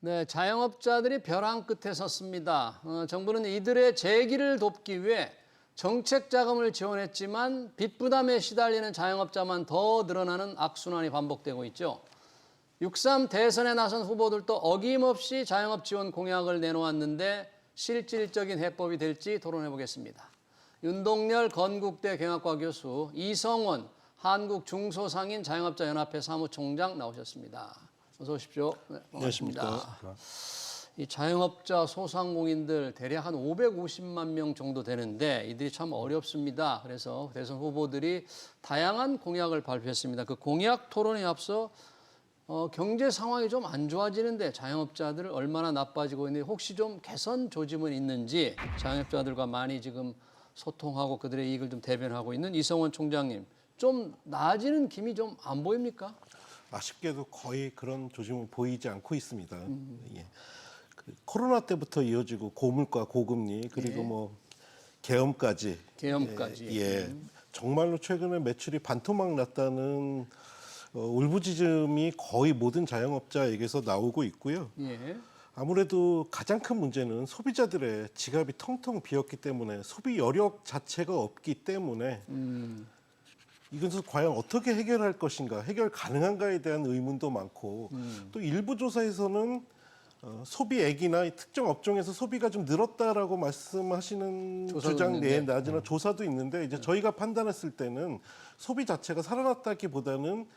네, 자영업자들이 벼랑 끝에 섰습니다. 정부는 이들의 재기를 돕기 위해 정책 자금을 지원했지만 빚 부담에 시달리는 자영업자만 더 늘어나는 악순환이 반복되고 있죠. 6.3 대선에 나선 후보들도 어김없이 자영업 지원 공약을 내놓았는데 실질적인 해법이 될지 토론해 보겠습니다. 윤동열 건국대 경영학과 교수, 이성원 한국중소상인 자영업자연합회 사무총장 나오셨습니다. 어서 오십시오. 네, 반갑습니다. 안녕하십니까. 이 자영업자 소상공인들 대략 한 550만 명 정도 되는데 이들이 참 어렵습니다. 그래서 대선 후보들이 다양한 공약을 발표했습니다. 그 공약 토론에 앞서 경제 상황이 좀 안 좋아지는데 자영업자들 얼마나 나빠지고 있는지 혹시 좀 개선 조짐은 있는지 자영업자들과 많이 지금 소통하고 그들의 이익을 좀 대변하고 있는 이성원 총장님, 좀 나아지는 김이 좀 안 보입니까? 아쉽게도 거의 그런 조짐은 보이지 않고 있습니다. 예. 그 코로나 때부터 이어지고 고물가, 고금리 그리고 예. 뭐 계엄까지. 예. 정말로 최근에 매출이 반토막 났다는 울부짖음이 거의 모든 자영업자에게서 나오고 있고요. 예. 아무래도 가장 큰 문제는 소비자들의 지갑이 텅텅 비었기 때문에 소비 여력 자체가 없기 때문에 이것을 과연 어떻게 해결할 것인가, 해결 가능한가에 대한 의문도 많고 또 일부 조사에서는 소비액이나 특정 업종에서 소비가 좀 늘었다라고 말씀하시는 주장 내지나 조사도 있는데 이제 저희가 판단했을 때는 소비 자체가 살아났다기보다는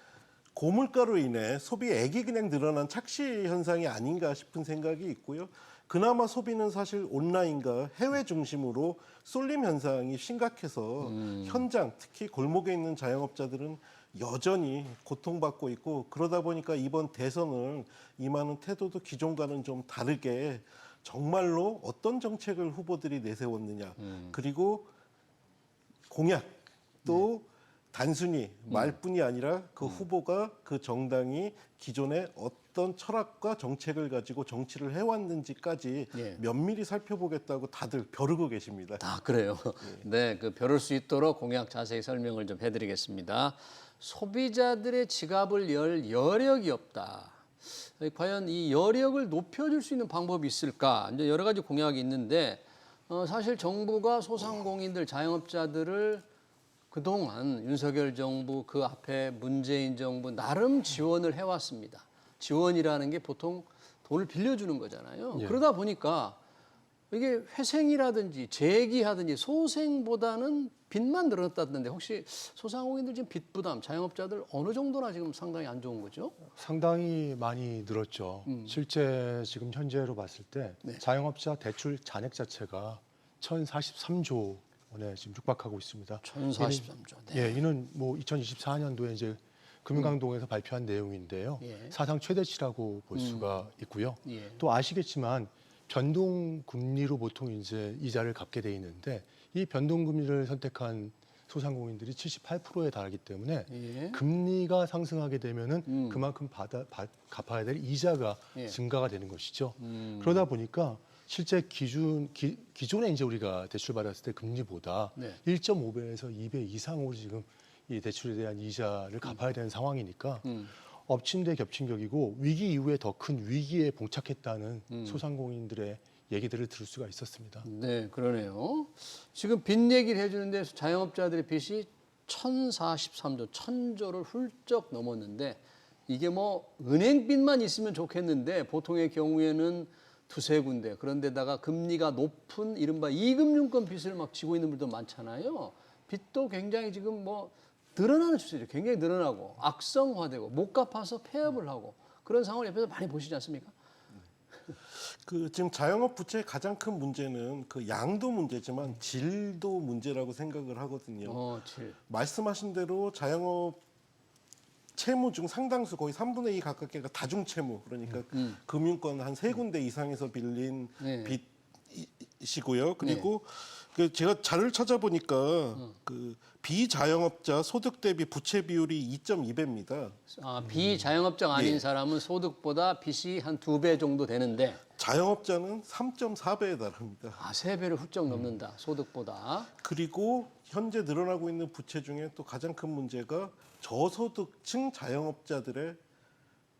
고물가로 인해 소비액이 그냥 늘어난 착시 현상이 아닌가 싶은 생각이 있고요. 그나마 소비는 사실 온라인과 해외 중심으로 쏠림 현상이 심각해서 현장, 특히 골목에 있는 자영업자들은 여전히 고통받고 있고 그러다 보니까 이번 대선을 임하는 태도도 기존과는 좀 다르게 정말로 어떤 정책을 후보들이 내세웠느냐 그리고 공약 또 단순히 말뿐이 아니라 그 후보가 그 정당이 기존에 어떤 철학과 정책을 가지고 정치를 해왔는지까지 면밀히 살펴보겠다고 다들 벼르고 계십니다. 아, 그래요? 네, 그 벼를 수 있도록 공약 자세히 설명을 좀 해드리겠습니다. 소비자들의 지갑을 열 여력이 없다. 과연 이 여력을 높여줄 수 있는 방법이 있을까? 이제 여러 가지 공약이 있는데 사실 정부가 소상공인들, 자영업자들을 그동안 윤석열 정부 그 앞에 문재인 정부 나름 지원을 해왔습니다. 지원이라는 게 보통 돈을 빌려주는 거잖아요. 그러다 보니까 이게 회생이라든지 재기하든지 소생보다는 빚만 늘어났다던데 혹시 소상공인들 지금 빚 부담, 자영업자들 어느 정도나 지금 상당히 안 좋은 거죠? 상당히 많이 늘었죠. 실제 지금 현재로 봤을 때 자영업자 대출 잔액 자체가 1,043조 원에 지금 육박하고 있습니다. 1,043조. 네. 예, 이는 뭐 2024년도에 이제 금융강동에서 발표한 내용인데요. 사상 최대치라고 볼 수가 있고요. 또 아시겠지만 변동금리로 보통 이제 이자를 갚게 돼 있는데 이 변동금리를 선택한 소상공인들이 78%에 달하기 때문에 금리가 상승하게 되면은 그만큼 갚아야 될 이자가 증가가 되는 것이죠. 그러다 보니까 실제 기존에 이제 우리가 대출 받았을 때 금리보다 1.5배에서 2배 이상으로 지금 이 대출에 대한 이자를 갚아야 되는 상황이니까 엎친 데 겹친 격이고 위기 이후에 더 큰 위기에 봉착했다는 소상공인들의 얘기들을 들을 수가 있었습니다. 네, 그러네요. 지금 빚 얘기를 해주는데 자영업자들의 빚이 1,043조, 1,000조를 훌쩍 넘었는데 이게 뭐 은행빚만 있으면 좋겠는데 보통의 경우에는 두세 군데 그런데다가 금리가 높은 이른바 이금융권 빚을 막 지고 있는 분들도 많잖아요. 빚도 굉장히 지금 뭐 늘어나는 추세죠. 굉장히 늘어나고 악성화되고 못 갚아서 폐업을 하고 그런 상황을 옆에서 많이 보시지 않습니까? 그 지금 자영업 부채의 가장 큰 문제는 그 양도 문제지만 질도 문제라고 생각을 하거든요. 말씀하신 대로 자영업 채무 중 상당수 거의 3분의 2 가깝게가 다중채무 그러니까 금융권 한 3군데 이상에서 빌린 빚이시고요. 그리고 그 제가 자료를 찾아보니까 그 비자영업자 소득 대비 부채 비율이 2.2배입니다. 아, 비자영업자가 아닌 사람은 소득보다 빚이 한 2배 정도 되는데 자영업자는 3.4배에 달합니다. 아, 3배를 훌쩍 넘는다. 소득보다. 그리고 현재 늘어나고 있는 부채 중에 또 가장 큰 문제가 저소득층 자영업자들의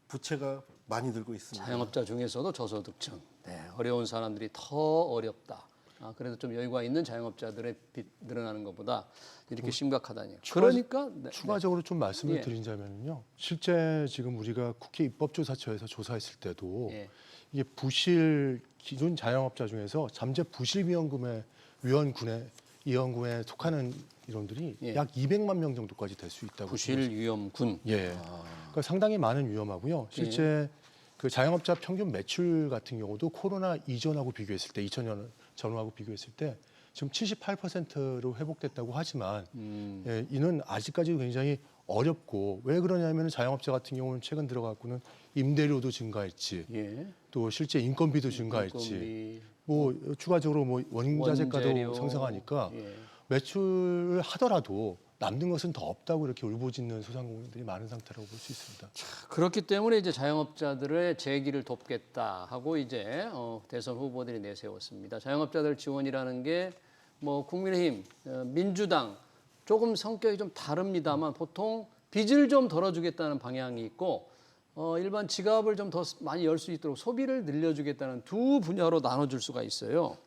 부채가 많이 들고 있습니다. 자영업자 중에서도 저소득층, 어려운 사람들이 더 어렵다. 그래도 좀 여유가 있는 자영업자들의 빚 늘어나는 것보다 이렇게 심각하다니요. 그러니까 추가적으로 좀 말씀을 예. 드리자면요. 실제 지금 우리가 국회 입법조사처에서 조사했을 때도 예. 이게 부실 기존 자영업자 중에서 잠재 부실위험군에 속하는 이론들이 예. 약 200만 명 정도까지 될 수 있다고. 부실위험군. 예. 그러니까 상당히 많은 위험하고요. 실제 그 자영업자 평균 매출 같은 경우도 코로나 이전하고 비교했을 때 2000년 전후하고 비교했을 때 지금 78%로 회복됐다고 하지만 예, 이는 아직까지 굉장히 어렵고 왜 그러냐면 자영업자 같은 경우는 최근 들어갖고는 임대료도 증가했지, 예. 또 실제 인건비도 증가했지, 인건비, 뭐 추가적으로 뭐 원자재가도 원재료. 상승하니까 예. 매출을 하더라도 남는 것은 더 없다고 이렇게 울부짖는 소상공인들이 많은 상태라고 볼 수 있습니다. 그렇기 때문에 이제 자영업자들의 재기를 돕겠다 하고 이제 대선 후보들이 내세웠습니다. 자영업자들 지원이라는 게 뭐 국민의힘, 민주당 조금 성격이 좀 다릅니다만 보통 빚을 좀 덜어주겠다는 방향이 있고 일반 지갑을 좀 더 많이 열 수 있도록 소비를 늘려주겠다는 두 분야로 나눠줄 수가 있어요.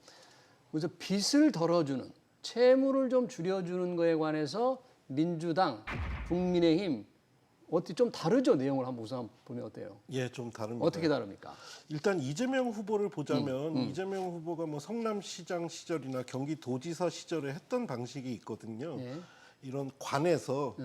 그래서 빚을 덜어주는, 채무를 좀 줄여주는 거에 관해서 민주당, 국민의힘 어떻게 좀 다르죠? 내용을 한번 우선 보면 어때요? 예, 좀 다릅니다. 어떻게 다릅니까? 일단 이재명 후보를 보자면 이재명 후보가 뭐 성남시장 시절이나 경기도지사 시절에 했던 방식이 있거든요. 예. 이런 관에서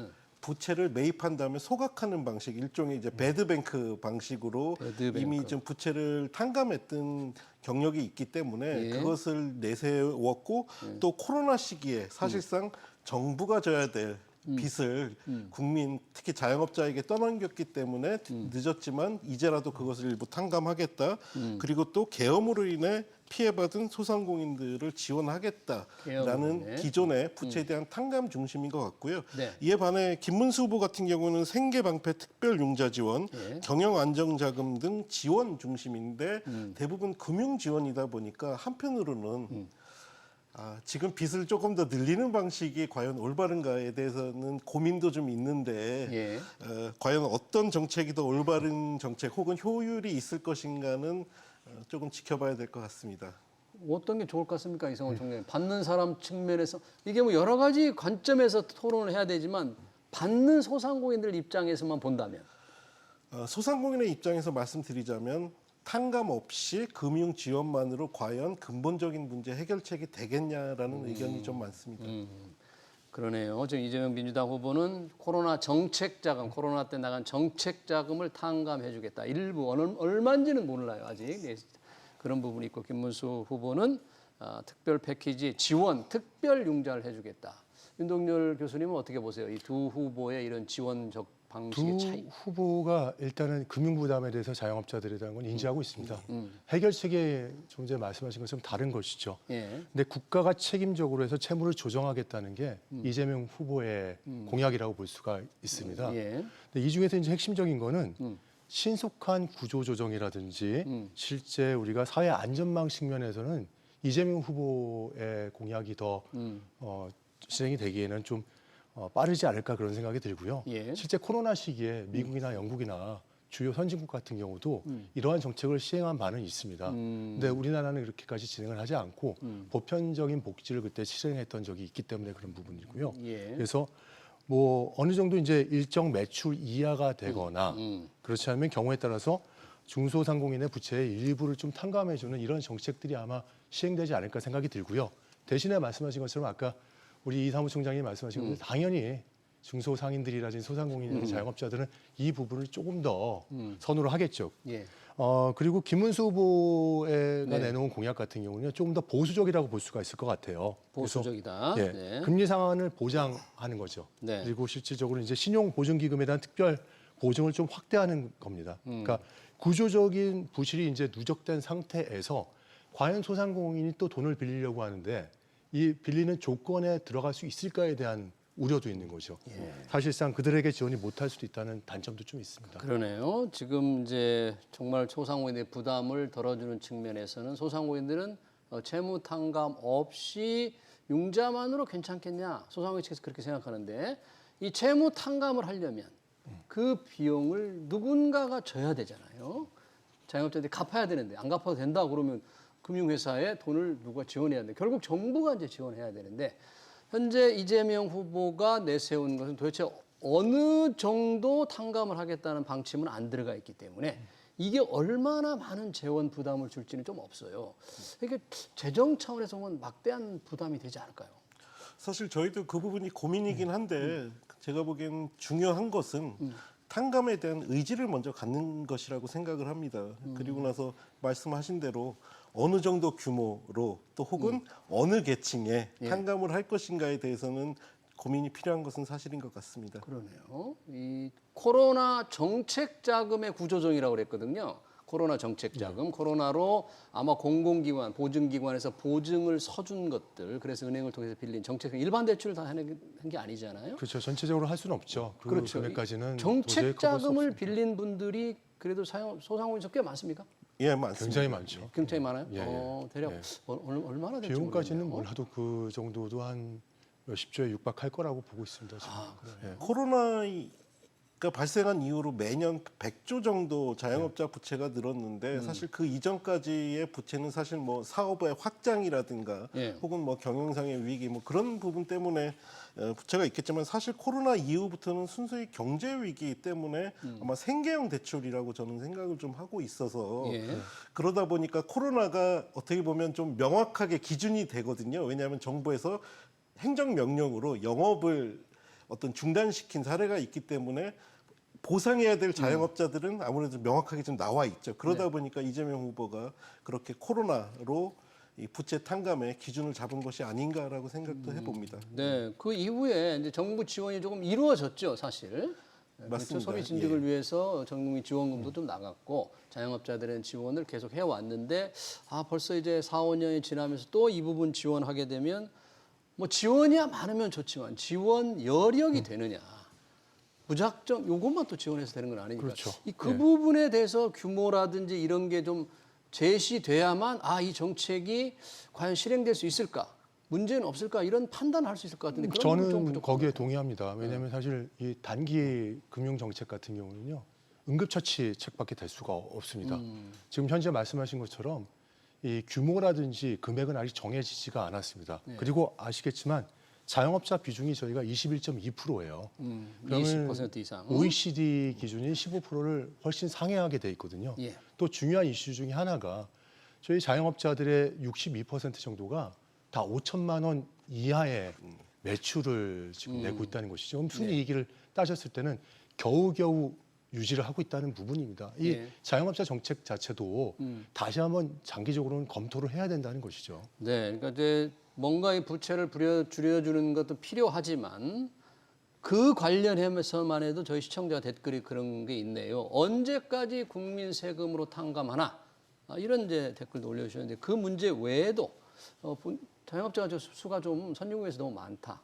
부채를 매입한 다음에 소각하는 방식, 일종의 이제 배드뱅크 방식으로 배드뱅크. 이미 좀 부채를 탕감했던 경력이 있기 때문에 예. 그것을 내세웠고 또 코로나 시기에 사실상 정부가 져야 될 빚을 국민, 특히 자영업자에게 떠넘겼기 때문에 늦었지만 이제라도 그것을 일부 탕감하겠다. 그리고 또 계엄으로 인해 피해받은 소상공인들을 지원하겠다라는 계엄으로 인해. 기존의 부채에 대한 탕감 중심인 것 같고요. 네. 이에 반해 김문수 후보 같은 경우는 생계방패 특별융자 지원, 예. 경영안정자금 등 지원 중심인데 대부분 금융 지원이다 보니까 한편으로는 지금 빚을 조금 더 늘리는 방식이 과연 올바른가에 대해서는 고민도 좀 있는데 예. 과연 어떤 정책이 더 올바른 정책 혹은 효율이 있을 것인가는 조금 지켜봐야 될 것 같습니다. 어떤 게 좋을 것 같습니까, 이성원 총장님? 받는 사람 측면에서 이게 뭐 여러 가지 관점에서 토론을 해야 되지만 받는 소상공인들 입장에서만 본다면 소상공인의 입장에서 말씀드리자면 탕감 없이 금융 지원만으로 과연 근본적인 문제 해결책이 되겠냐라는 의견이 좀 많습니다. 그러네요. 지금 이재명 민주당 후보는 코로나 정책 자금, 코로나 때 나간 정책 자금을 탕감해주겠다. 일부 얼마인지는 몰라요 아직. 네, 그런 부분이 있고 김문수 후보는 특별 패키지 지원, 특별 융자를 해주겠다. 윤동열 교수님은 어떻게 보세요? 이 두 후보의 이런 지원적 방식의 두 차이. 후보가 일단은 금융 부담에 대해서 자영업자들에 대한 건 인지하고 있습니다. 해결책이 좀 전에 말씀하신 것처럼 다른 것이죠. 예. 근데 국가가 책임적으로 해서 채무를 조정하겠다는 게 이재명 후보의 공약이라고 볼 수가 있습니다. 예. 근데 이 중에서 이제 핵심적인 거는 신속한 구조 조정이라든지 실제 우리가 사회 안전망 측면에서는 이재명 후보의 공약이 더 실행이 되기에는 좀 빠르지 않을까 그런 생각이 들고요. 예. 실제 코로나 시기에 미국이나 영국이나 주요 선진국 같은 경우도 이러한 정책을 시행한 바는 있습니다. 근데 우리나라는 그렇게까지 진행을 하지 않고 보편적인 복지를 그때 실행했던 적이 있기 때문에 그런 부분이고요. 예. 그래서 뭐 어느 정도 이제 일정 매출 이하가 되거나 그렇지 않으면 경우에 따라서 중소상공인의 부채의 일부를 좀 탕감해주는 이런 정책들이 아마 시행되지 않을까 생각이 들고요. 대신에 말씀하신 것처럼 아까 우리 이 사무총장이 말씀하신 것처럼 당연히 중소상인들이라든지 소상공인이라든지 자영업자들은 이 부분을 조금 더 선호를 하겠죠. 예. 그리고 김문수 후보가 내놓은 공약 같은 경우는 조금 더 보수적이라고 볼 수가 있을 것 같아요. 보수적이다. 그래서, 네. 금리 상한을 보장하는 거죠. 네. 그리고 실질적으로 이제 신용보증기금에 대한 특별 보증을 좀 확대하는 겁니다. 그러니까 구조적인 부실이 이제 누적된 상태에서 과연 소상공인이 또 돈을 빌리려고 하는데 이 빌리는 조건에 들어갈 수 있을까에 대한 우려도 있는 거죠. 사실상 그들에게 지원이 못할 수도 있다는 단점도 좀 있습니다. 그러네요. 지금 이제 정말 소상공인의 부담을 덜어주는 측면에서는 소상공인들은 채무 탕감 없이 융자만으로 괜찮겠냐? 소상공인 측에서 그렇게 생각하는데 이 채무 탕감을 하려면 그 비용을 누군가가 져야 되잖아요. 자영업자들이 갚아야 되는데 안 갚아도 된다 그러면 금융회사에 돈을 누가 지원해야 되는데 결국 정부가 이제 지원해야 되는데 현재 이재명 후보가 내세운 것은 도대체 어느 정도 탕감을 하겠다는 방침은 안 들어가 있기 때문에 이게 얼마나 많은 재원 부담을 줄지는 좀 없어요. 이게 재정 차원에서 보면 막대한 부담이 되지 않을까요? 사실 저희도 그 부분이 고민이긴 한데 제가 보기엔 중요한 것은 탕감에 대한 의지를 먼저 갖는 것이라고 생각을 합니다. 그리고 나서 말씀하신 대로 어느 정도 규모로 또 혹은 어느 계층에 탕감을 할 것인가에 대해서는 고민이 필요한 것은 사실인 것 같습니다. 그러네요. 이 코로나 정책 자금의 구조정이라고 그랬거든요. 코로나 정책 자금, 코로나로 아마 공공기관, 보증기관에서 보증을 서준 것들, 그래서 은행을 통해서 빌린 정책, 일반 대출을 다 하는 게 아니잖아요. 그렇죠. 전체적으로 할 수는 없죠. 그 그렇죠. 금액까지는 정책 도저히 커버할 수 자금을 없습니다. 빌린 분들이 그래도 소상공인에서 꽤 많습니까? 예, 맞습니다. 굉장히 많죠. 굉장히 많아요. 예, 대략 예. 얼마나 될지 비용까지는 모르겠네요. 몰라도 그 정도도 한 몇십 조에 육박할 거라고 보고 있습니다. 지금. 예. 코로나가 발생한 이후로 매년 100조 정도 자영업자 부채가 늘었는데 사실 그 이전까지의 부채는 사실 뭐 사업의 확장이라든가 예. 혹은 뭐 경영상의 위기 뭐 그런 부분 때문에 부채가 있겠지만 사실 코로나 이후부터는 순수히 경제 위기 때문에 아마 생계형 대출이라고 저는 생각을 좀 하고 있어서 예. 그러다 보니까 코로나가 어떻게 보면 좀 명확하게 기준이 되거든요. 왜냐하면 정부에서 행정명령으로 영업을 어떤 중단시킨 사례가 있기 때문에 보상해야 될 자영업자들은 아무래도 명확하게 좀 나와 있죠. 그러다 보니까 이재명 후보가 그렇게 코로나로 이 부채 탕감의 기준을 잡은 것이 아닌가라고 생각도 해봅니다. 네, 그 이후에 이제 정부 지원이 조금 이루어졌죠, 사실. 그렇죠? 맞습니다. 소비 진득을 위해서 전국민 지원금도 좀 나갔고 자영업자들은 지원을 계속 해왔는데 벌써 이제 4, 5년이 지나면서 또 이 부분 지원하게 되면 뭐 지원이야 많으면 좋지만 지원 여력이 되느냐. 무작정 요것만 또 지원해서 되는 건 아니니까. 그렇죠. 그 부분에 대해서 규모라든지 이런 게 좀 제시돼야만 이 정책이 과연 실행될 수 있을까? 문제는 없을까? 이런 판단을 할 수 있을 것 같은데 그런 부분은 좀 저는 부족한 거기에 것 같아요. 동의합니다. 왜냐하면 사실 이 단기 금융 정책 같은 경우는요 응급처치책밖에 될 수가 없습니다. 지금 현재 말씀하신 것처럼 이 규모라든지 금액은 아직 정해지지가 않았습니다. 그리고 아시겠지만 자영업자 비중이 저희가 21.2%예요. 20% 이상. OECD 기준인 15%를 훨씬 상회하게 돼 있거든요. 예. 또 중요한 이슈 중에 하나가 저희 자영업자들의 62% 정도가 다 5천만 원 이하의 매출을 지금 내고 있다는 것이죠. 그럼 순이익을 따졌을 때는 겨우겨우 유지를 하고 있다는 부분입니다. 이 자영업자 정책 자체도 다시 한번 장기적으로는 검토를 해야 된다는 것이죠. 네, 그러니까 이제 뭔가 이 부채를 줄여주는 것도 필요하지만 그 관련해서만 해도 저희 시청자 댓글이 그런 게 있네요. 언제까지 국민 세금으로 탕감하나? 이런 이제 댓글도 올려주셨는데 그 문제 외에도 자영업자 수가 좀 선진국에서 너무 많다.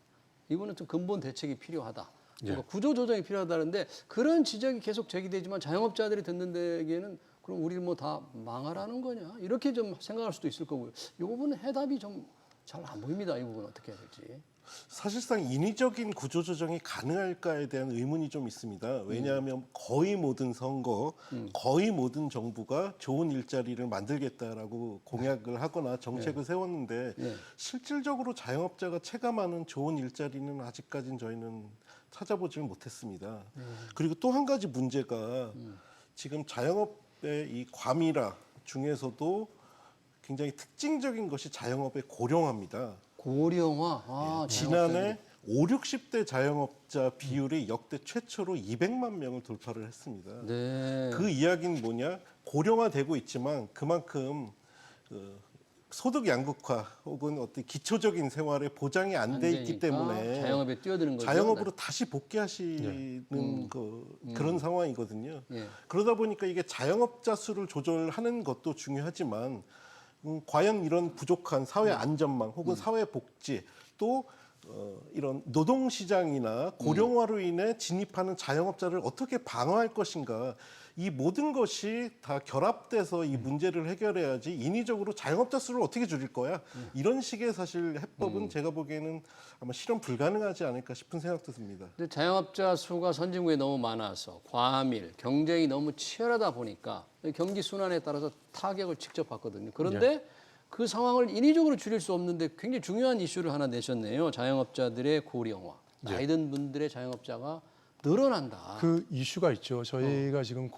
이거는 좀 근본 대책이 필요하다. 그러니까 구조 조정이 필요하다는데 그런 지적이 계속 제기되지만 자영업자들이 듣는 데에게는 그럼 우리 뭐 다 망하라는 거냐 이렇게 좀 생각할 수도 있을 거고요. 이 부분은 해답이 좀 잘 안 보입니다. 이 부분 어떻게 해야 될지. 사실상 인위적인 구조조정이 가능할까에 대한 의문이 좀 있습니다. 왜냐하면 거의 모든 선거, 거의 모든 정부가 좋은 일자리를 만들겠다라고 공약을 하거나 정책을 세웠는데 실질적으로 자영업자가 체감하는 좋은 일자리는 아직까지는 저희는 찾아보지를 못했습니다. 그리고 또 한 가지 문제가 지금 자영업의 이 과밀화 중에서도 굉장히 특징적인 것이 자영업의 고령화입니다. 고령화. 지난해 5, 60대 자영업자 비율이 역대 최초로 200만 명을 돌파를 했습니다. 네. 그 이야기는 뭐냐? 고령화되고 있지만 그만큼 소득 양극화 혹은 어떤 기초적인 생활에 보장이 안 돼 있기 때문에 자영업에 뛰어드는 거죠. 자영업으로 다시 복귀하시는 그런 상황이거든요. 그러다 보니까 이게 자영업자 수를 조절하는 것도 중요하지만 과연 이런 부족한 사회 안전망 혹은 사회 복지 또 이런 노동시장이나 고령화로 인해 진입하는 자영업자를 어떻게 방어할 것인가 이 모든 것이 다 결합돼서 이 문제를 해결해야지 인위적으로 자영업자 수를 어떻게 줄일 거야? 이런 식의 사실 해법은 제가 보기에는 아마 실현 불가능하지 않을까 싶은 생각도 듭니다. 근데 자영업자 수가 선진국에 너무 많아서 과밀, 경쟁이 너무 치열하다 보니까 경기 순환에 따라서 타격을 직접 받거든요. 그런데 그 상황을 인위적으로 줄일 수 없는데 굉장히 중요한 이슈를 하나 내셨네요. 자영업자들의 고령화, 나이 든 분들의 자영업자가 늘어난다. 그 이슈가 있죠. 저희가 지금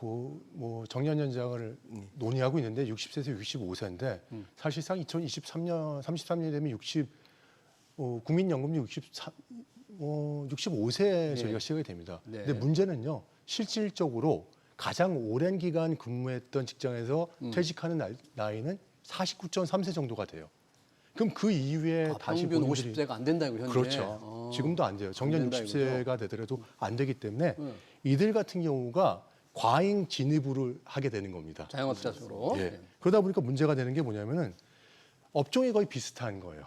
정년 연장을 논의하고 있는데 60세에서 65세인데 사실상 2023년 33년이 되면 국민연금률 65세에 저희가 시작이 됩니다. 네. 근데 문제는요. 실질적으로 가장 오랜 기간 근무했던 직장에서 퇴직하는 나이는 49.3세 정도가 돼요. 그럼 그 이후에 다시 평균 본인들이 50세가 안 된다고 현재. 그렇죠. 지금도 안 돼요. 정년 된다 60세가 되더라도 안 되기 때문에 이들 같은 경우가 과잉 진입을 하게 되는 겁니다. 자영업자 수로. 예. 그러다 보니까 문제가 되는 게 뭐냐면은 업종이 거의 비슷한 거예요.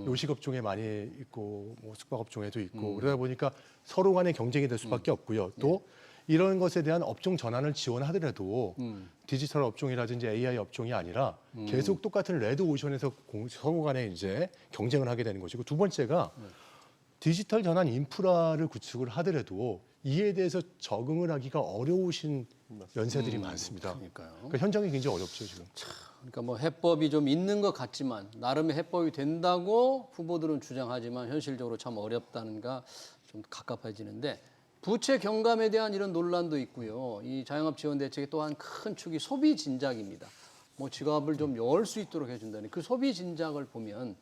요식 업종에 많이 있고 뭐 숙박 업종에도 있고 그러다 보니까 서로 간의 경쟁이 될 수밖에 없고요. 또 이런 것에 대한 업종 전환을 지원하더라도 디지털 업종이라든지 AI 업종이 아니라 계속 똑같은 레드 오션에서 서로 간에 이제 경쟁을 하게 되는 것이고 두 번째가 디지털 전환 인프라를 구축을 하더라도 이에 대해서 적응을 하기가 어려우신 연세들이 많습니다. 그러니까요. 그러니까 현장이 굉장히 어렵죠 지금. 그러니까 뭐 해법이 좀 있는 것 같지만 나름의 해법이 된다고 후보들은 주장하지만 현실적으로 참 어렵다는가 좀 갑갑해지는데 부채 경감에 대한 이런 논란도 있고요. 이 자영업 지원 대책의 또한 큰 축이 소비 진작입니다. 뭐 지갑을 좀 열 수 있도록 해준다는 그 소비 진작을 보면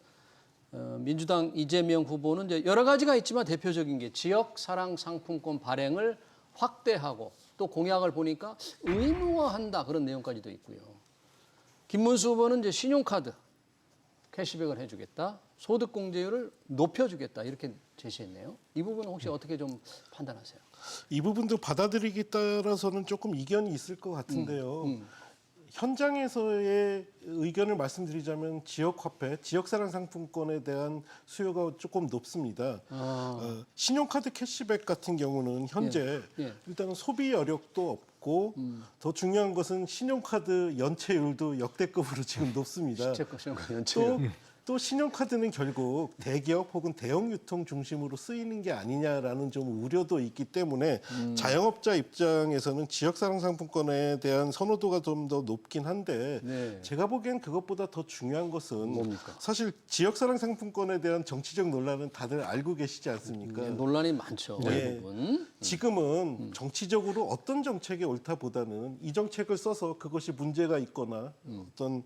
민주당 이재명 후보는 이제 여러 가지가 있지만 대표적인 게 지역 사랑 상품권 발행을 확대하고 또 공약을 보니까 의무화한다 그런 내용까지도 있고요. 김문수 후보는 이제 신용카드 캐시백을 해주겠다, 소득공제율을 높여주겠다 이렇게 제시했네요. 이 부분은 혹시 어떻게 좀 판단하세요? 이 부분도 받아들이기에 따라서는 조금 이견이 있을 것 같은데요. 현장에서의 의견을 말씀드리자면 지역화폐, 지역사랑 상품권에 대한 수요가 조금 높습니다. 신용카드 캐시백 같은 경우는 현재 일단은 소비 여력도 없고 더 중요한 것은 신용카드 연체율도 역대급으로 지금 높습니다. 신용카드 연체율. 또 신용카드는 결국 대기업 혹은 대형 유통 중심으로 쓰이는 게 아니냐라는 좀 우려도 있기 때문에 자영업자 입장에서는 지역사랑 상품권에 대한 선호도가 좀 더 높긴 한데 제가 보기엔 그것보다 더 중요한 것은 뭡니까? 사실 지역사랑 상품권에 대한 정치적 논란은 다들 알고 계시지 않습니까? 논란이 많죠. 이 부분. 지금은 정치적으로 어떤 정책이 옳다보다는 이 정책을 써서 그것이 문제가 있거나 어떤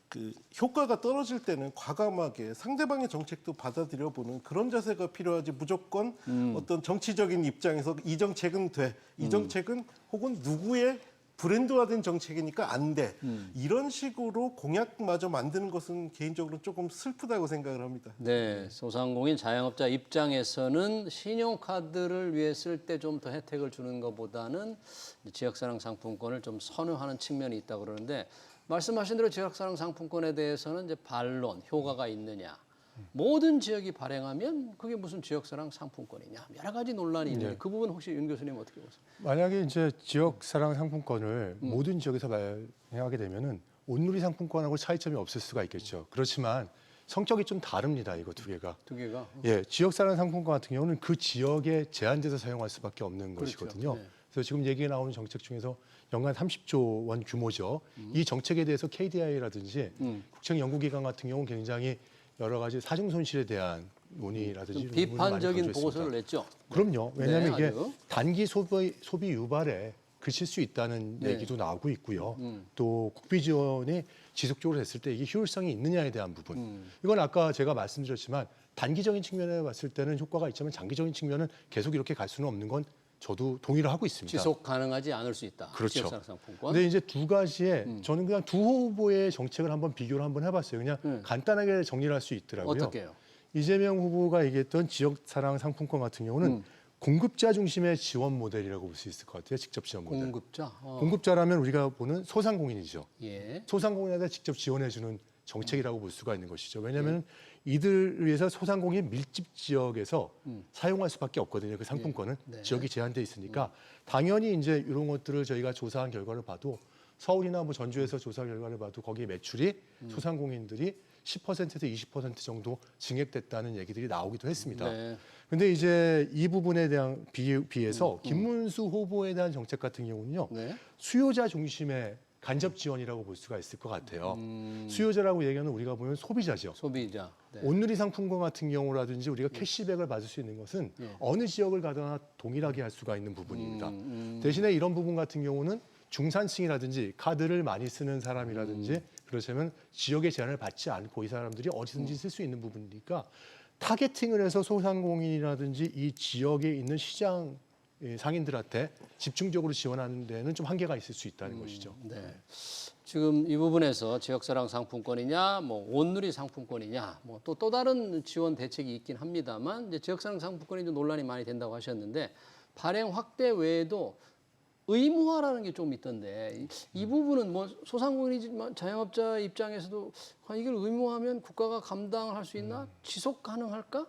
그 효과가 떨어질 때는 과감하게 상대방의 정책도 받아들여 보는 그런 자세가 필요하지 무조건 어떤 정치적인 입장에서 이 정책은 돼, 이 정책은 혹은 누구의 브랜드화된 정책이니까 안 돼. 이런 식으로 공약마저 만드는 것은 개인적으로 조금 슬프다고 생각을 합니다. 네, 소상공인 자영업자 입장에서는 신용카드를 위해 쓸 때 좀 더 혜택을 주는 것보다는 지역사랑 상품권을 좀 선호하는 측면이 있다고 그러는데 말씀하신 대로 지역사랑 상품권에 대해서는 이제 반론, 효과가 있느냐. 모든 지역이 발행하면 그게 무슨 지역사랑 상품권이냐. 여러 가지 논란이 있는데 그 부분 혹시 윤 교수님 어떻게 보세요? 만약에 이제 지역사랑 상품권을 모든 지역에서 발행하게 되면은 온누리 상품권하고 차이점이 없을 수가 있겠죠. 그렇지만 성격이 좀 다릅니다. 이거 두 개가. 두 개가. 예, 지역사랑 상품권 같은 경우는 그 지역에 제한돼서 사용할 수밖에 없는 것이거든요. 네. 그래서 지금 얘기가 나오는 정책 중에서 연간 30조 원 규모죠. 이 정책에 대해서 KDI라든지 국책연구기관 같은 경우는 굉장히 여러 가지 사정 손실에 대한 논의라든지 좀 비판적인 보고서를 냈죠. 그럼요. 왜냐하면 이게 아주. 단기 소비 유발에 그칠 수 있다는 얘기도 나오고 있고요. 또 국비 지원이 지속적으로 됐을 때 이게 효율성이 있느냐에 대한 부분. 이건 아까 제가 말씀드렸지만 단기적인 측면에 봤을 때는 효과가 있지만 장기적인 측면은 계속 이렇게 갈 수는 없는 건 저도 동의를 하고 있습니다. 지속 가능하지 않을 수 있다. 그렇죠. 지역사랑 상품권. 근데 이제 두 가지의 저는 그냥 두 후보의 정책을 한번 비교를 한번 해봤어요. 그냥 간단하게 정리를 할 수 있더라고요. 어떻게요? 이재명 후보가 얘기했던 지역사랑 상품권 같은 경우는 공급자 중심의 지원 모델이라고 볼 수 있을 것 같아요. 직접 지원 모델. 공급자. 공급자라면 우리가 보는 소상공인이죠. 예. 소상공인한테 직접 지원해주는 정책이라고 볼 수가 있는 것이죠. 왜냐하면 이들을 위해서 소상공인 밀집 지역에서 사용할 수밖에 없거든요. 그 상품권은 네. 지역이 제한돼 있으니까 당연히 이제 이런 것들을 저희가 조사한 결과를 봐도 서울이나 뭐 전주에서 조사 결과를 봐도 거기에 매출이 소상공인들이 10%에서 20% 정도 증액됐다는 얘기들이 나오기도 했습니다. 네. 근데 이제 이 부분에 대한 비해서 김문수 후보에 대한 정책 같은 경우는요. 네. 수요자 중심의 간접 지원이라고 볼 수가 있을 것 같아요. 수요자라고 얘기하는 우리가 보면 소비자죠. 소비자. 네. 온누리 상품권 같은 경우라든지 우리가 캐시백을 받을 수 있는 것은 어느 지역을 가거나 동일하게 할 수가 있는 부분입니다. 대신에 이런 부분 같은 경우는 중산층이라든지 카드를 많이 쓰는 사람이라든지 그러시면 지역의 제한을 받지 않고 이 사람들이 어디든지 쓸 수 있는 부분이니까 타겟팅을 해서 소상공인이라든지 이 지역에 있는 시장 상인들한테 집중적으로 지원하는 데는 좀 한계가 있을 수 있다는 것이죠. 네. 지금 이 부분에서 지역사랑 상품권이냐, 뭐 온누리 상품권이냐, 뭐 또 다른 지원 대책이 있긴 합니다만 이제 지역사랑 상품권이 좀 논란이 많이 된다고 하셨는데 발행 확대 외에도 의무화라는 게 좀 있던데 이 부분은 뭐 소상공인이지만 자영업자 입장에서도 이걸 의무화하면 국가가 감당을 할 수 있나? 지속 가능할까?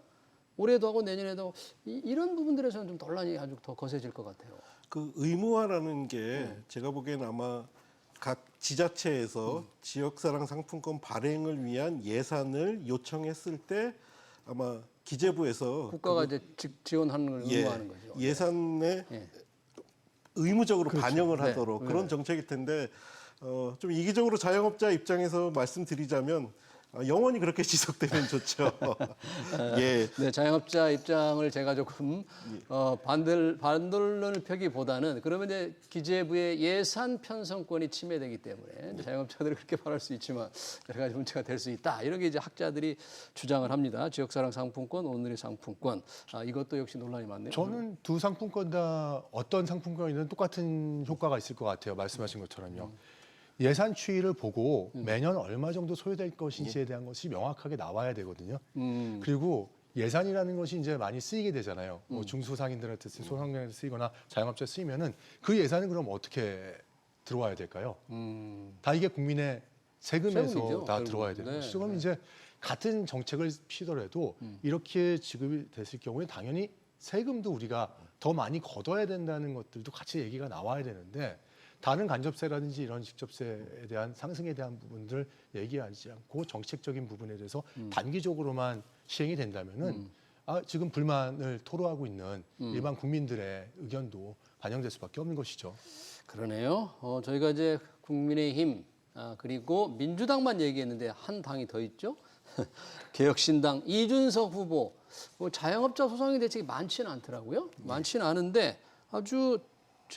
올해도 하고 내년에도 하고 이런 부분들에서는 좀 논란이 아주 더 거세질 것 같아요. 그 의무화라는 게 제가 보기엔 아마 각 지자체에서 지역사랑 상품권 발행을 위한 예산을 요청했을 때 아마 기재부에서 국가가 이제 지원하는 걸 의무화하는 거죠. 예산에 예. 의무적으로 그렇죠. 반영을 네. 하도록 그런 정책일 텐데 좀 이기적으로 자영업자 입장에서 말씀드리자면 영원히 그렇게 지속되면 좋죠. 예. 네, 자영업자 입장을 제가 조금 반론을 펴기보다는 그러면 이제 기재부의 예산 편성권이 침해되기 때문에 자영업자들이 그렇게 말할 수 있지만 여러 가지 문제가 될 수 있다. 이런 게 이제 학자들이 주장을 합니다. 지역사랑 상품권, 온누리 상품권. 이것도 역시 논란이 많네요. 저는 두 상품권 다 어떤 상품권이든 똑같은 효과가 있을 것 같아요. 말씀하신 것처럼요. 예산 추이를 보고 매년 얼마 정도 소요될 것인지에 대한 것이 명확하게 나와야 되거든요. 그리고 예산이라는 것이 이제 많이 쓰이게 되잖아요. 뭐 중소상인들한테 소상공인한테 쓰이거나 자영업자에 쓰이면은 그 예산은 그럼 어떻게 들어와야 될까요? 다 이게 국민의 세금에서 세금이죠, 다 결국은. 들어와야 되는 네, 것이죠. 그럼 이제 같은 정책을 피더라도 이렇게 지급이 됐을 경우에 당연히 세금도 우리가 더 많이 걷어야 된다는 것들도 같이 얘기가 나와야 되는데 다른 간접세라든지 이런 직접세에 대한 상승에 대한 부분들을 얘기하지 않고 정책적인 부분에 대해서 단기적으로만 시행이 된다면은 지금 불만을 토로하고 있는 일반 국민들의 의견도 반영될 수밖에 없는 것이죠. 그러네요. 저희가 이제 국민의힘 그리고 민주당만 얘기했는데 한 당이 더 있죠. 개혁신당 이준석 후보 자영업자 소상인 대책이 많지는 않더라고요. 많지는 않은데 아주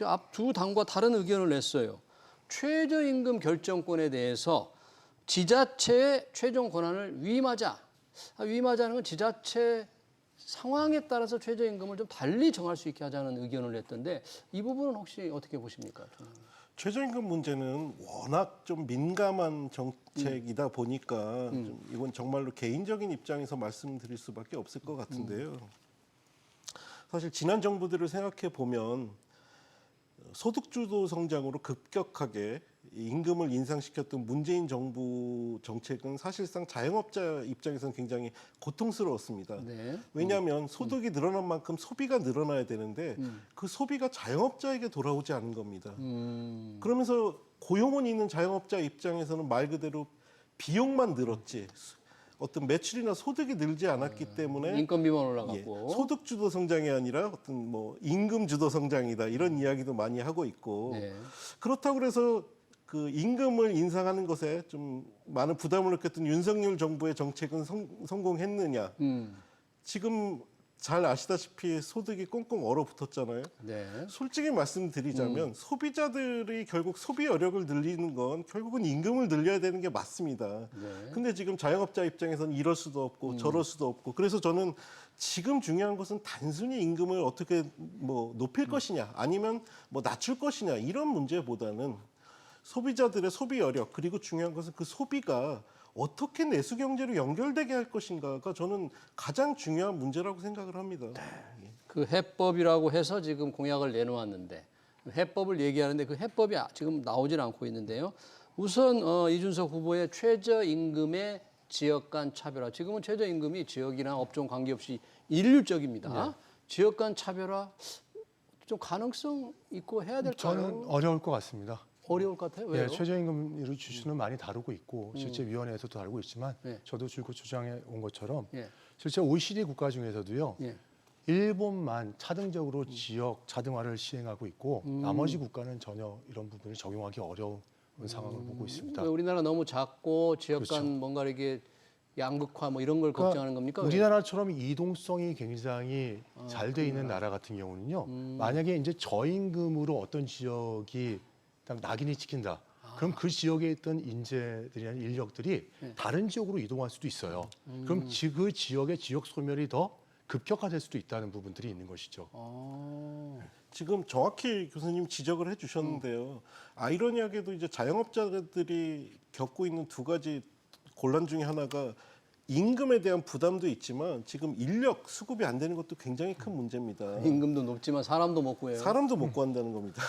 앞 두 당과 다른 의견을 냈어요. 최저임금 결정권에 대해서 지자체의 최종 권한을 위임하자. 위임하자는 건 지자체 상황에 따라서 최저임금을 좀 달리 정할 수 있게 하자는 의견을 냈던데 이 부분은 혹시 어떻게 보십니까? 최저임금 문제는 워낙 좀 민감한 정책이다 보니까 좀 이건 정말로 개인적인 입장에서 말씀드릴 수밖에 없을 것 같은데요. 사실 지난 정부들을 생각해 보면 소득주도 성장으로 급격하게 임금을 인상시켰던 문재인 정부 정책은 사실상 자영업자 입장에서는 굉장히 고통스러웠습니다. 네. 왜냐하면 소득이 늘어난 만큼 소비가 늘어나야 되는데 그 소비가 자영업자에게 돌아오지 않은 겁니다. 그러면서 고용은 있는 자영업자 입장에서는 말 그대로 비용만 늘었지 어떤 매출이나 소득이 늘지 않았기 때문에 인건비만 올라갔고 소득 주도 성장이 아니라 어떤 뭐 임금 주도 성장이다 이런 이야기도 많이 하고 있고 네. 그렇다고 그래서 그 임금을 인상하는 것에 좀 많은 부담을 느꼈던 윤석열 정부의 정책은 성공했느냐? 지금 잘 아시다시피 소득이 꽁꽁 얼어붙었잖아요. 네. 솔직히 말씀드리자면 소비자들이 결국 소비 여력을 늘리는 건 결국은 임금을 늘려야 되는 게 맞습니다. 네. 근데 지금 자영업자 입장에서는 이럴 수도 없고 저럴 수도 없고 그래서 저는 지금 중요한 것은 단순히 임금을 어떻게 뭐 높일 것이냐 아니면 뭐 낮출 것이냐 이런 문제보다는 소비자들의 소비 여력 그리고 중요한 것은 그 소비가 어떻게 내수 경제로 연결되게 할 것인가가 저는 가장 중요한 문제라고 생각을 합니다. 그 해법이라고 해서 지금 공약을 내놓았는데 해법을 얘기하는데 그 해법이 지금 나오질 않고 있는데요. 우선 이준석 후보의 최저임금의 지역 간 차별화. 지금은 최저임금이 지역이나 업종 관계없이 일률적입니다. 지역 간 차별화 좀 가능성 있고 해야 될까요? 저는 어려울 것 같습니다. 어려울 것 같아요. 왜요? 최저임금 기준은 많이 다루고 있고 실제 위원회에서도 다루고 있지만 네. 저도 줄곧 주장해 온 것처럼 예. 실제 OECD 국가 중에서도요. 예. 일본만 차등적으로 지역 차등화를 시행하고 있고 나머지 국가는 전혀 이런 부분을 적용하기 어려운 상황을 보고 있습니다. 왜 우리나라 너무 작고 지역 간 그렇죠. 뭔가 이게 양극화 뭐 이런 걸 그러니까 걱정하는 겁니까? 우리나라처럼 이동성이 굉장히 잘 돼 있는 나라 같은 경우는요. 만약에 이제 저임금으로 어떤 지역이 딱 낙인이 찍힌다. 그럼 그 지역에 있던 인재들이나 인력들이 다른 지역으로 이동할 수도 있어요. 그럼 그 지역의 지역 소멸이 더 급격화될 수도 있다는 부분들이 있는 것이죠. 지금 정확히 교수님 지적을 해주셨는데요. 아이러니하게도 이제 자영업자들이 겪고 있는 두 가지 곤란 중에 하나가 임금에 대한 부담도 있지만 지금 인력 수급이 안 되는 것도 굉장히 큰 문제입니다. 임금도 높지만 사람도 못 구해요. 사람도 못 구한다는 겁니다.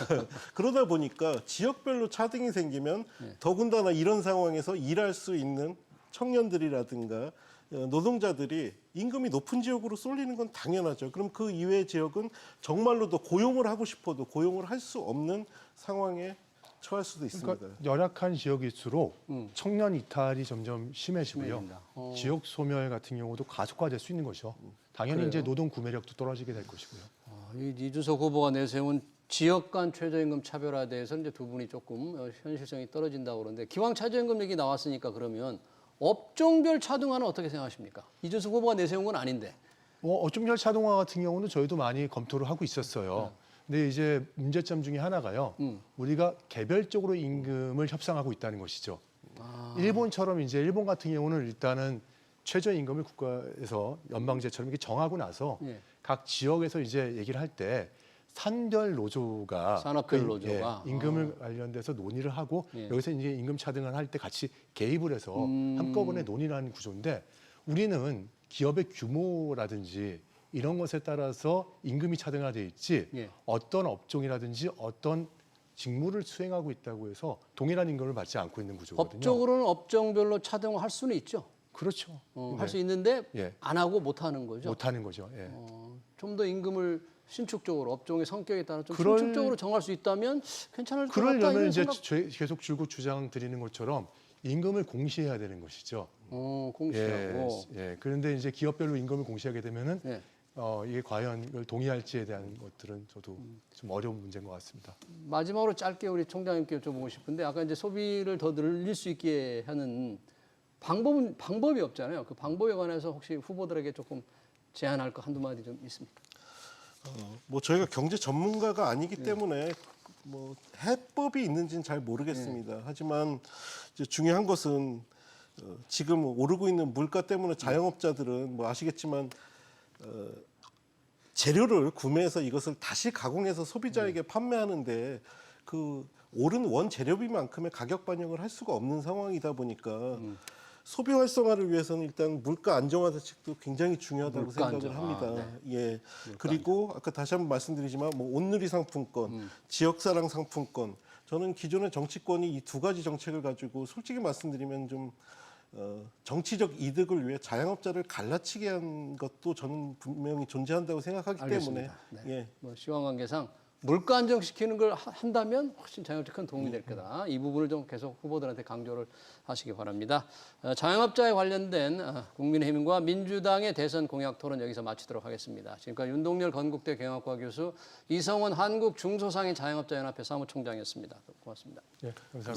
그러다 보니까 지역별로 차등이 생기면 더군다나 이런 상황에서 일할 수 있는 청년들이라든가 노동자들이 임금이 높은 지역으로 쏠리는 건 당연하죠. 그럼 그 이외의 지역은 정말로 더 고용을 하고 싶어도 고용을 할 수 없는 상황에 처할 수도 있습니다. 그러니까 열악한 지역일수록 청년 이탈이 점점 심해지고요. 심해진다. 지역 소멸 같은 경우도 가속화될 수 있는 거죠. 당연히 그래요? 이제 노동 구매력도 떨어지게 될 것이고요. 이 이준석 후보가 내세운 지역 간 최저임금 차별화에 대해서 이제 두 분이 조금 현실성이 떨어진다고 그러는데 기왕 최저임금 얘기 나왔으니까 그러면 업종별 차등화는 어떻게 생각하십니까? 이준석 후보가 내세운 건 아닌데. 어종별 차등화 같은 경우는 저희도 많이 검토를 하고 있었어요. 근데 이제 문제점 중에 하나가요. 우리가 개별적으로 임금을 협상하고 있다는 것이죠. 일본처럼 이제 일본 같은 경우는 일단은 최저임금을 국가에서 연방제처럼 이렇게 정하고 나서 각 지역에서 이제 얘기를 할 때 산별 노조가 산업별 노조가 임금을 관련돼서 논의를 하고 여기서 이제 임금 차등을 할 때 같이 개입을 해서 한꺼번에 논의를 하는 구조인데 우리는 기업의 규모라든지 이런 것에 따라서 임금이 차등화돼 있지 어떤 업종이라든지 어떤 직무를 수행하고 있다고 해서 동일한 임금을 받지 않고 있는 구조거든요. 법적으로는 업종별로 차등화할 수는 있죠. 그렇죠. 할 수 있는데 예. 안 하고 못 하는 거죠. 못 하는 거죠. 예. 좀 더 임금을 신축적으로 업종의 성격에 따라 좀 그럴- 신축적으로 정할 수 있다면 괜찮을 것 같다. 그러려면 이런 이제 생각. 계속 줄곧 주장 드리는 것처럼 임금을 공시해야 되는 것이죠. 공시하고. 그런데 이제 기업별로 임금을 공시하게 되면은 예. 이게 과연 이걸 동의할지에 대한 것들은 저도 좀 어려운 문제인 것 같습니다. 마지막으로 짧게 우리 총장님께 여쭤보고 싶은데 아까 이제 소비를 더 늘릴 수 있게 하는 방법이 없잖아요. 그 방법에 관해서 혹시 후보들에게 조금 제안할 거 한두 마디 좀 있습니까? 뭐 저희가 경제 전문가가 아니기 때문에 뭐 해법이 있는지는 잘 모르겠습니다. 하지만 이제 중요한 것은 지금 오르고 있는 물가 때문에 자영업자들은 뭐 아시겠지만 재료를 구매해서 이것을 다시 가공해서 소비자에게 판매하는데 그 오른 원재료비만큼의 가격 반영을 할 수가 없는 상황이다 보니까 소비 활성화를 위해서는 일단 물가 안정화 대책도 굉장히 중요하다고 물가 생각을 안정화, 합니다. 예. 그리고 아까 다시 한번 말씀드리지만 뭐 온누리 상품권, 지역사랑 상품권, 저는 기존의 정치권이 이 두 가지 정책을 가지고 솔직히 말씀드리면 좀 정치적 이득을 위해 자영업자를 갈라치게 한 것도 저는 분명히 존재한다고 생각하기 알겠습니다. 때문에 예. 뭐 시황 관계상 물가 안정시키는 걸 한다면 훨씬 자영업자 큰 도움이 될 거다. 이 부분을 좀 계속 후보들한테 강조를 하시기 바랍니다. 자영업자에 관련된 국민의힘과 민주당의 대선 공약 토론 여기서 마치도록 하겠습니다. 지금까지 윤동열 건국대 경영학과 교수, 이성원 한국중소상인 자영업자연합회 사무총장이었습니다. 고맙습니다. 네, 감사합니다.